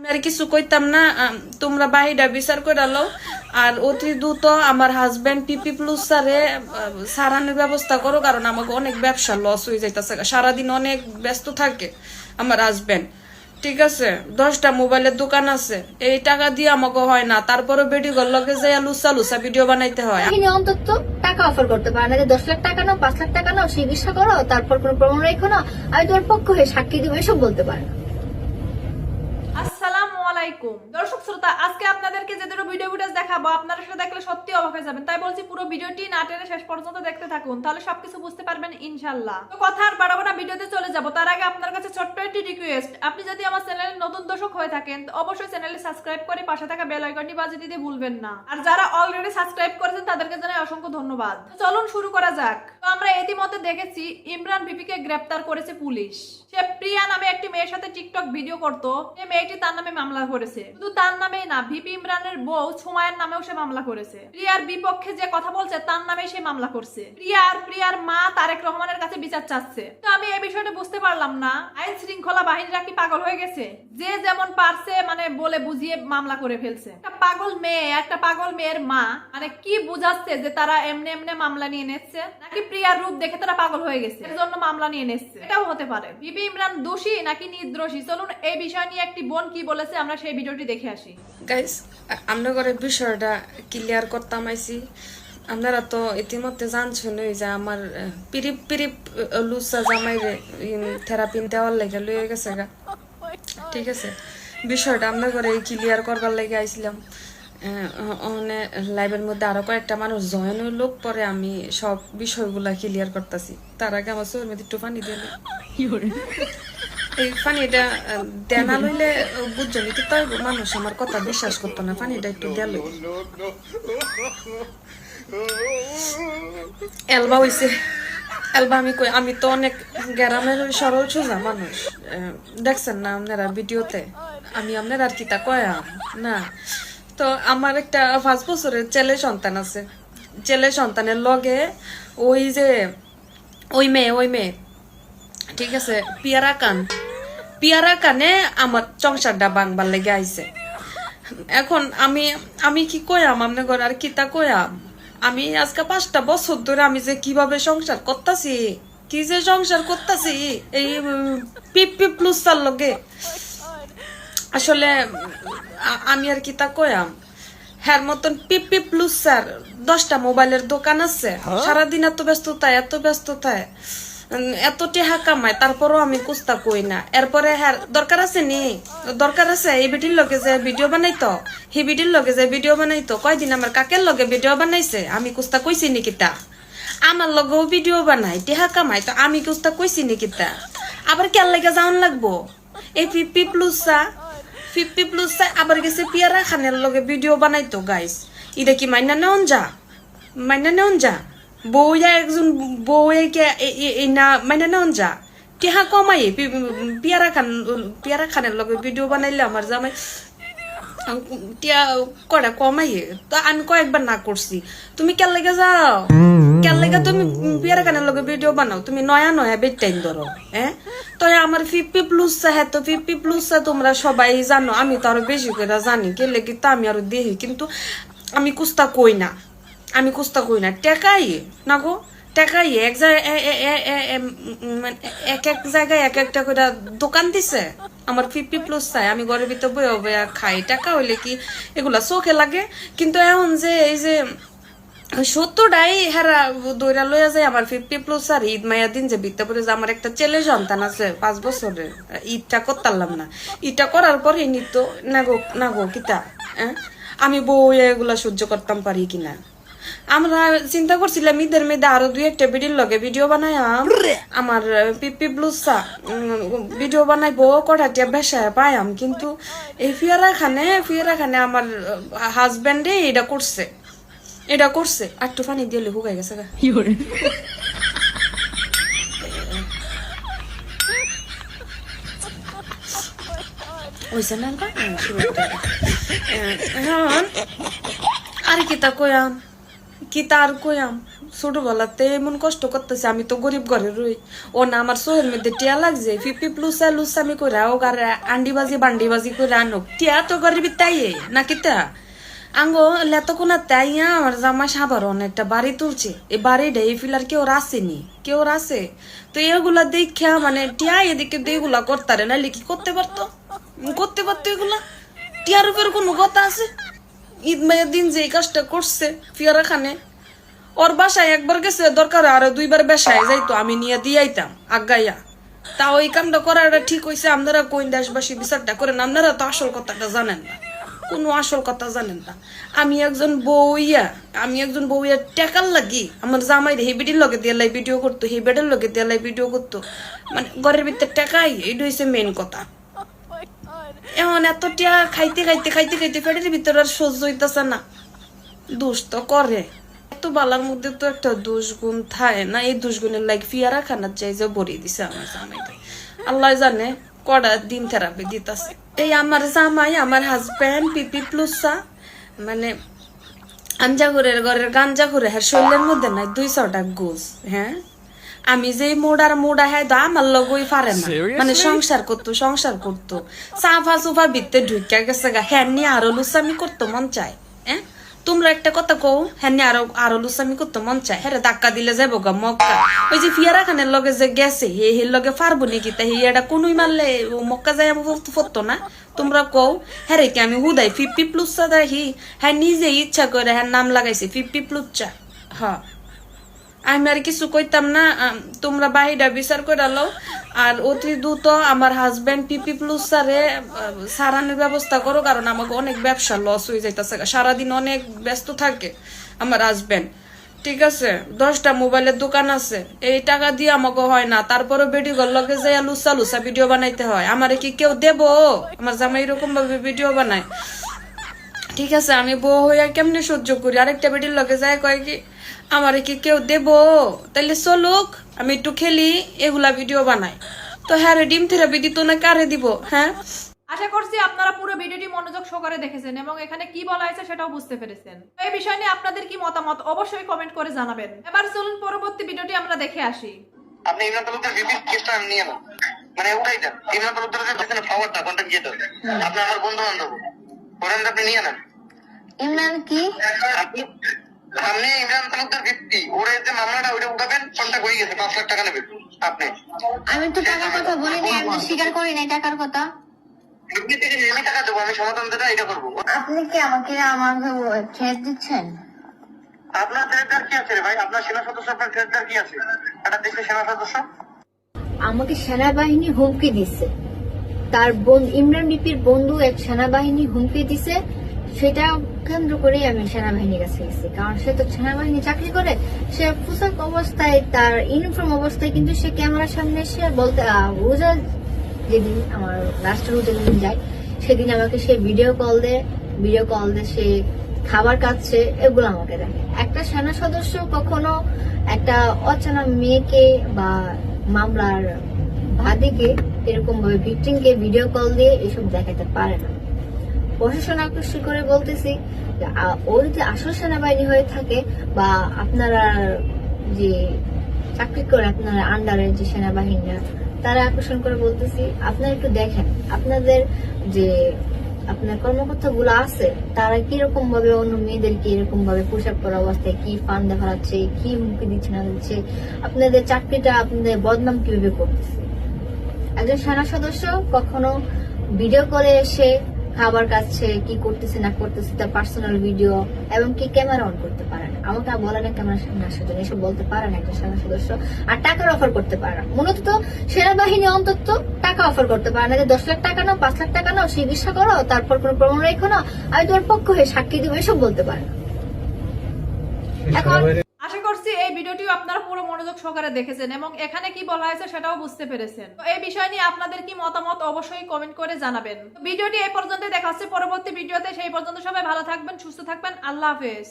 আমি আর কিছু কইতাম না, তোমরা বাহিরা বিচার করে লো। আর অতি দ্রুত আমার হাজবেন্ড পিপি প্লুস স্যারে সারানোর ব্যবস্থা করো, কারণ আমাকে অনেক ব্যবসা লস হয়ে যাইতেছে, সারাদিন অনেক ব্যস্ত থাকে আমার হাজবেন্ড। ঠিক আছে, 10টা মোবাইলের দোকান আছে, এই টাকা দিয়ে আমাকে হয় না, তারপরে বেডি ঘর লগে যাই লুসা লুসা ভিডিও বানাইতে হয়। অন্তত টাকা অফার করতে পারে না যে 10 লাখ টাকা নাও, 5 লাখ টাকা নাও, চিকিৎসা করো, তারপর কোনো প্রমাণ রেখো না, আমি তোমার পক্ষ হয়ে সাক্ষী দিব, এসব বলতে পারে না। আসসালামু আলাইকুম দর্শক শ্রোতা, আজকে আপনাদেরকে যে দুটো ভিডিও দেখাবো আপনারা সেটা দেখলে সত্যি অবাক হয়ে যাবেন, তাই বলছি পুরো ভিডিওটি না টেনে শেষ পর্যন্ত দেখতে থাকুন, তাহলে সবকিছু বুঝতে পারবেন ইনশাআল্লাহ। তো কথা আর বাড়াবো না, ভিডিওতে চলে যাব। তার আগে আপনার কাছে ছোট্ট একটি রিকোয়েস্ট, আপনি যদি আমার চ্যানেলের নতুন দর্শক হয়ে থাকেন তো অবশ্যই চ্যানেলটি সাবস্ক্রাইব করে পাশে থাকা বেল আইকনটি বাজিয়ে দিতে ভুলবেন না, আর যারা অলরেডি সাবস্ক্রাইব করেছেন তাদেরকে জানাই অসংখ্য ধন্যবাদ। তো চলুন শুরু করা যাক। তো আমরা ইতিমধ্যে দেখেছি ইমরান বিপিকে গ্রেফতার করেছে পুলিশ। সে প্রিয়া নামে একটি মেয়ের সাথে টিকটক ভিডিও করত, এই মেয়েটি তার নামে মামলা করেছে। শুধু তার নামেই না, ভিপি ইমরানের বউ সুমায়ের নামেও সে মামলা করেছে। প্রিয়ার বিপক্ষে যে কথা বলছে তার নামেই সে মামলা করছে। প্রিয়ার মা তারেক রহমানের কাছে বিচার চাচ্ছে। তো আমি এই বিষয়টা বুঝতে পারলাম না, আইন শৃঙ্খলা বাহিনীরা কি পাগল হয়ে গেছে? যে যেমন পারছে মানে বলে বুঝিয়ে মামলা করে ফেলছে। একটা পাগল মেয়ের মা মানে কি বুঝাচ্ছে যে তারা এমনি এমনি মামলা নিয়ে নিচ্ছে, নাকি প্রিয়ার রূপ দেখে তারা পাগল হয়ে গেছে এর জন্য মামলা নিয়ে নিচ্ছে? এটাও হতে পারে। ভিপি ইমরান দোষী নাকি নির্দোষী, চলুন এই বিষয় নিয়ে একটি বোন কি বলেছে আমরা সেই ভিডিওটি দেখে আসি। গাইস, আমরা করে বিষয়টা ক্লিয়ার করতাম আইছি। আপনারা তো ইতিমধ্যে জানছেনই যে আমার পিরিপ লুসা জামাইরে থেরাপি দেওয়ার লেগে লয়ে গেছে গা। ঠিক আছে, বিষয়টা আমরা করে ক্লিয়ার করবার লেগে আইছিলাম। লাইভের মধ্যে আরো কয়েকটা মানুষ জয়েন হইল, পরে আমি সব বিষয়গুলা ক্লিয়ার করতেছি। তার আগে আমার চোখের মধ্যে একটু পানি দিলে এই পানিটা দেনা লইলে বুঝছো কি তাই মানুষ আমার কথা বিশ্বাস করতো না, পানিটা একটু দেল এলবা হইছে। এলবা আমি তো অনেক গ্রামের সরল সোজা মানুষ, দেখছেন না আপনারা ভিডিওতে। আমি আপনারা আর কি তা কয়াম না। তো আমার একটা 5 বছরের ছেলে সন্তান আছে। ছেলে সন্তানের লগে ওই মেয়ে ঠিক আছে, পিয়ারা কানে আমার সংসারটা বাংবার লেগে আইছে। এখন আমি কি কয়াম আমনে ঘর আর কিতা কয়াম? আমি আজকে 5টা বছর ধরে আমি যে কিভাবে সংসার করতেছি, কি যে সংসার করতেছি এই পিপি প্লুসার লগে, আসলে আমি আর কিতা কয়াম। হ্যার মতন পিপি প্লুসার 10টা মোবাইলের দোকান আছে, সারাদিন এত ব্যস্ততায় এত টেহা কামায়, তারপরও আমি কুস্তা কই না। এরপরে হ্যাঁ দরকার আছে এই বিটির লগে যে ভিডিও বানাইতো, হি বিটির লগে যে ভিডিও বানাইতো। কয়দিন আমার কাকের লগে ভিডিও বানাইছে, আমি কুস্তা কইছি নাকি তা? আমার লগেও ভিডিও বানাই, টেহা কামাই, তো আমি কুস্তা কইছি নাকি তা? আবার কেন লাগে যাওয়ান লাগবো? এই পিপি প্লুসা আবার গেছে পিয়ারা খানের লগে ভিডিও বানাইতো। গাইস, এটা কি মাইনা নেওন যা একজন না মাইনা নেওন যা টেহা কমাই পিয়ারা খানের লগে ভিডিও বানাইলে আমার জামাই টিয়া কড়া কমাইয়ে। তো আমি কয়েকবার না করছি, তুমি কেন লেগে যাও? কেন লেগে তুমি পিয়ারা খানের লগে ভিডিও বানাও? তুমি নয়া বেটাইন ধরো। তো আমার 50 প্লুসা, হ্যাঁ তো 50 প্লুসা তোমরা সবাই জানো, আমি তো আরো বেশি করে জানি কে লেগে, তো আমি আরো দেখি, কিন্তু আমি কুস্তা কই না। টেকাই না গো, টেকাই এক জায়গায় এক একটা করে দোকান দিছে আমার 50 প্লুস চাই। আমি ঘরের ভিতর বইয়া খাই, টাকা হইলে কি এগুলা চোখে লাগে? কিন্তু এখন যে এই যে 70টাই হেরা দৈরা লইয়া যায় আমার 50 প্লুস। আর ঈদ মাইয়া দিন যে বিত্তা পরে যে আমার একটা ছেলে সন্তান আছে 5 বছরের, ঈদটা করতাম না। ঈদটা করার পরে নিত না গো কিতা আমি বউ এগুলা সহ্য করতাম পারি কিনা। আমরা চিন্তা করছিলাম ঈদের মেয়েদে আরো 2-1টা ভিডিওর লগে ভিডিও বানাইয়াম, আমার পিপি ব্লুসা ভিডিও বানাইবো, কটাটিয়া বেসায় পাইয়াম। কিন্তু এই ফিয়ারা খানে আমার হাজবেন্ডে এটা করছে। আর একটু পানি দিলে হুগাই গেছে গা। ওইসে না আর কিতা কয়াম ছোটবেলাতে এমন কষ্ট করতেছে, আমি তো গরিব ঘরে রই। ও না আমার শোয়ের মধ্যে টিয়া লাগছে 50+ লুসামি করে হোক আর আন্ডিবাজি বান্ডিবাজি করে আনুক, টিয়া তো গরিবি তাই নাকি তা আঙ্গো লেতকোনা তাইয়া আমার জামা সাধারণ একটা বাড়ি তুলছে। এই বাড়িটা এই ফিলার কেউ রাসেনি, কেউ রাসে তো এগুলা দেখা মানে টিয়া এদিকে এগুলা করতারে নাইলে কি করতে পারতো এগুলা? টিয়ার উপর কোনো কথা আছে? ঈদ মায়ের দিন যে এই কাজটা করছে ফিয়ারা খানে, ওর বাসায় একবার গেছে, দরকার আরো 2বার বাসায় যাইতো, আমি নিয়ে দিয়াইতাম আগাইয়া। তাও এই কামটা করাটা ঠিক হয়েছে। আপনারা কোন দেশবাসী বিচারটা করেন, আপনারা তো আসল কথাটা জানেন না, কোনো আসল কথা জানেন না। আমি একজন বউইয়া টেকার লাগি আমার জামাই হে বেডির লগে দিয়ে ভিডিও করতো, হে বেডের লগে দিয়ে ভিডিও করতো, মানে ঘরের ভিতরে টেকাই, এইটা হচ্ছে মেন কথা। এমন এত টিয়া খাইতে পেটের ভিতরে আর সহ্য হইতেছে না, দোষ তো করে। এত বালার মধ্যে তো একটা দোষ গুণ থাকে না, এই দোষ গুণের লাইক ফিয়ারা খানার চাই যে ভরিয়ে দিছে আমার জামাইটা। আল্লাহ জানে কটা দিন থেরাপি দিতেছে এই আমার জামাই, আমার হাজবেন্ড পিপি+, মানে আঞ্জাগুরের ঘরের গাঞ্জাগুরে হ্যাঁ শরীরের মধ্যে নাই 200টা গোস। হ্যাঁ আমি যে মোড়া হ্যাঁ তো আমার লগই পারে না, মানে সংসার করতো সাফা সুফা ভিতরে ঢুকিয়া গেছে গা, হ্যাঁ নিয়ে আরো লুসামি করতো মন চায়। হ্যাঁ তোমরা একটা কথা কও, হ্যাঁ নিয়ে আরো লুসামি করতো মন চায়, হ্যাঁ ধাক্কা দিলে যাবো গা মক্কা। ওই যে ফিয়ারা খানের লগে যে গেছে হে লগে পারবো নাকি? তা এটা কোনই মারলে মক্কা যায় পড়তো না? তোমরা কও হ্যাঁ রে কি আমি হুদাই 50+ দেখি, হ্যাঁ নিজে ইচ্ছা করে হ্যাঁ নাম লাগাইছে 50+। হ্যাঁ আমি আর কিছু কইতাম না, তোমরা বাহিরা বিচার করে লো। আর অতি দ্রুত আমার হাজবেন্ড পিপি+ সারানোর ব্যবস্থা করো, কারণ আমাকে অনেক ব্যবসা লস হয়ে যাইতেছে, সারাদিন অনেক ব্যস্ত থাকে আমার হাজবেন্ড। ঠিক আছে 10টা মোবাইলের দোকান আছে, এই টাকা দিয়ে আমাকে হয় না, তারপরে বেডি ঘর লগে যাই লুসা ভিডিও বানাইতে হয়। আমারে কি কেউ দেবো? আমার জামাই এরকম ভাবে ভিডিও বানায়। ঠিক আছে আমি বউ হইয়া কেমনে সহ্য করি? আরেকটা বেডির লগে যায় কয় কি আমারে কি কেউ দেব? তাইলে চলুক আমি একটু খেলি, এগুলা ভিডিও বানাই। তো হ্যাঁ রে ডিম থেরাপি দিত না কারে দিব? হ্যাঁ আশা করছি আপনারা পুরো ভিডিওটি মনোযোগ সহকারে দেখেছেন এবং এখানে কি বলা হয়েছে সেটাও বুঝতে পেরেছেন। তো এই বিষয় নিয়ে আপনাদের কি মতামত অবশ্যই কমেন্ট করে জানাবেন। এবার চলুন পরবর্তী ভিডিওটি আমরা দেখে আসি। আপনি ইমরান তালুকদার বিপির কেসটা নিয়ে নেন, মানে উঠাই দেন। ইমরান তালুকদার যে পেছনে ফরওয়ার্ডটা কন্টাক্ট দিয়ে দেন, আপনি আমার বন্ধু বান্ধব ওখান আপনি নিয়ে নেন। ইমরান কি আপনি ইমরান তালুকদার বিপি ওরে যে মামলাটা ওইটা উঠাবেন, কন্টাক্ট হয়ে গেছে, 5 লাখ টাকা নেবেন আপনি। আমি তো টাকার কথা বলিনি, আমি তো স্বীকার করি নাই টাকার কথা। আপনি থেকে আমি টাকা দেবো, আমি সমাধান দেবো, এটা করবো। আপনি কি আমাকে আমার ঠেস দিচ্ছেন? আপনার ট্রেডার কি আছে রে ভাই? আপনার সেনা সদস্য, আপনার ট্রেডার কি আছে? একটা দেশের সেনা সদস্য আমাকে সেনাবাহিনী হুমকি দিছে, তার ইমরান বিপির বন্ধু এক সেনাবাহিনী হুমকি দিছে, সেটা কেন্দ্র করেই আমি সেনাবাহিনীর কাছে গেছি। কারণ সে তো সেনাবাহিনী চাকরি করে, সে পোশাক অবস্থায় তার ইউনিফর্ম অবস্থায়, কিন্তু সে ক্যামেরার সামনে এসে বলতে রোজা যেদিন আমার রাষ্ট্র যেদিন যায় সেদিন আমাকে সে ভিডিও কল দে সে খাবার খাচ্ছে, এগুলো আমাকে দেখে। একটা সেনা সদস্য কখনো একটা অচেনা মেয়েকে বা মামলার ভাদিকে এরকম ভাবে ভিকটিমকে ভিডিও কল দিয়ে এসব দেখাতে পারে না। প্রশাসন আকর্ষণ করে বলতেছি, ও যদি আসল সেনাবাহিনী হয়ে থাকে বা আপনারা যে চাকরি করে আপনারা আন্ডারের যে সেনাবাহিনীরা, তারা আকর্ষণ করে বলতেছি আপনারা একটু দেখেন আপনাদের যে আপনার কর্মকর্তা গুলো আছে তারা কিরকম ভাবে অন্য মেয়েদেরকে এরকম ভাবে পোশাক পরা অবস্থায় কি ফান দেখাচ্ছে, কি হুমকি দিচ্ছে না দিচ্ছে, আপনাদের চাকরিটা আপনাদের বদনাম কিভাবে করতেছে। একজন সেনা সদস্য কখনো ভিডিও কলে এসে খাবার খাচ্ছে, কি করতেছে না করতেছে তার পার্সোনাল ভিডিও এবং কি ক্যামেরা অন করতে পারে না। আমাকে বলে না ক্যামেরা সামনে আসার জন্য, এসব বলতে পারে না একটা সেনা সদস্য। আর টাকার অফার করতে পারে না, মূলত তো সেনাবাহিনী অন্তত টাকা অফার করতে পারে না যে 10 লাখ টাকা নাও, 5 লাখ টাকা নাও, চিকিৎসা করো, তারপর কোনো প্রমাণ রেখো না, আমি তোমার পক্ষ হয়ে সাক্ষী দিব, এসব বলতে পারে না। এখন আশা করছি এই ভিডিওটিও আপনারা পুরো মনোযোগ সহকারে দেখেছেন এবং এখানে কি বলা হয়েছে সেটাও বুঝতে পেরেছেন। তো এই বিষয় নিয়ে আপনাদের কি মতামত অবশ্যই কমেন্ট করে জানাবেন। তো ভিডিওটি এই পর্যন্ত দেখা হচ্ছে পরবর্তী ভিডিওতে, সেই পর্যন্ত সবাই ভালো থাকবেন, সুস্থ থাকবেন, আল্লাহ হাফেজ।